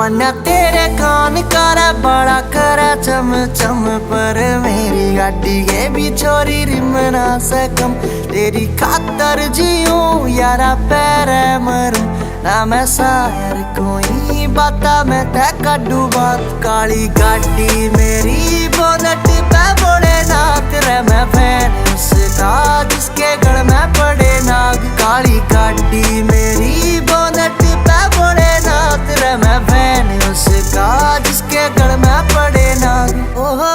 मन तेरे कान करे बड़ा करे चम चम, पर मेरी गाड़ी के भी छोरी रिम ना सकम। तेरी खातर जियूं यारा पैरे मरूं, ना मैं शायर कोई बाता मैं तै काडू बात। काली गाड़ी मेरी बोनट पे बोले नाथ रे, मैं फैन उसका जिसके गल में पड़े नाग। काली गाड़ी मेरी बोनट पे बोले नाथ रे, मैं फैन उसका जिसके गल में पड़े नाग। ओ हो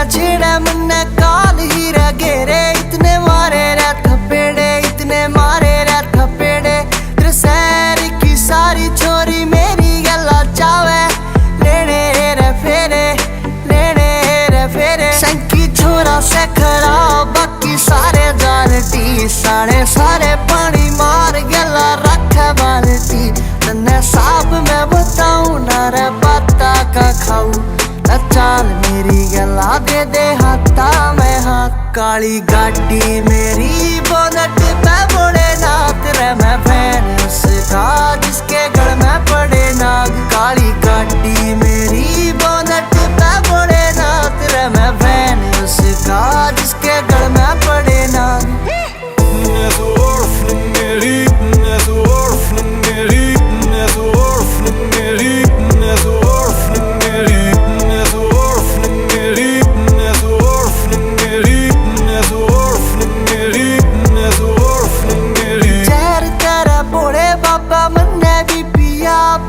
छेड़ा मन्ने काल ही रह गेरे, इतने मारे रे थपेड़े, इतने मारे रे थपेड़े। तेरे सैर की सारी छोरी मेरी गला चावे, लेने रे फेरे, लेने रे फेरे। शंकी छोरा से खरा बाकी सारे जानती, सारे सारे पानी मार गला रख बाल्टी। तन्ने साहब मैं बताऊं ना रे बाता का खाऊं, चाल मेरी गला दे दे हाथा मैं हाथ। काली गाड़ी मेरी बोनट पे बोले नाथ रे, मैं फैन उसका जिसके गल में पड़े नाग। काली गाड़ी मेरी बोनट पे बोले नाथ रे, मैं फैन उसका जिसके गल में पड़े नाग।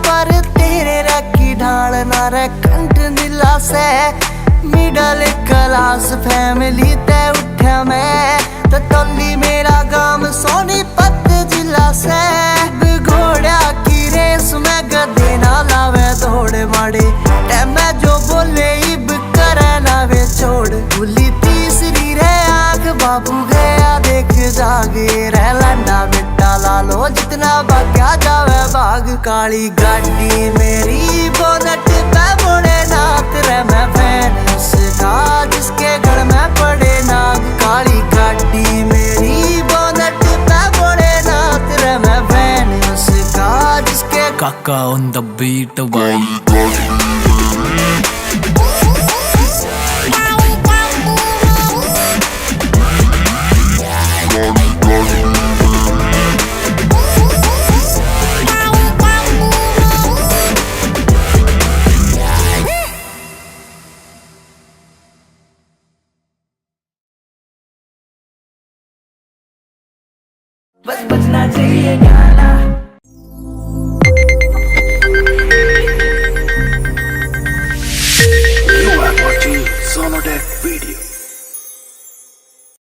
पर तेरे रखी ढाल ना रे कंठ नीला से, मिडल क्लास फैमिली ते उठा मैं। तो टोली मेरा गांव सोनीपत जिला से, घोड़ा की रेस में गधे ना लावे दौड़ माड़े। मैं जो बोले इब करे ना वे छोड़, भूली तीसरी रे आंख बाबू गया देख जागे रे। लंडा बेटा लालो जितना भाग्या जावे भाग। काली गाड़ी मेरी बोनट पे बोले नाथ रे, मैं फैन उसका जिसके गल में पड़े नाग। काली गाड़ी मेरी बोनट पे बोले नाथ रे, मैं फैन उसका जिसके। काका ऑन द बीट भाई। बस बजना चाहिए गाना।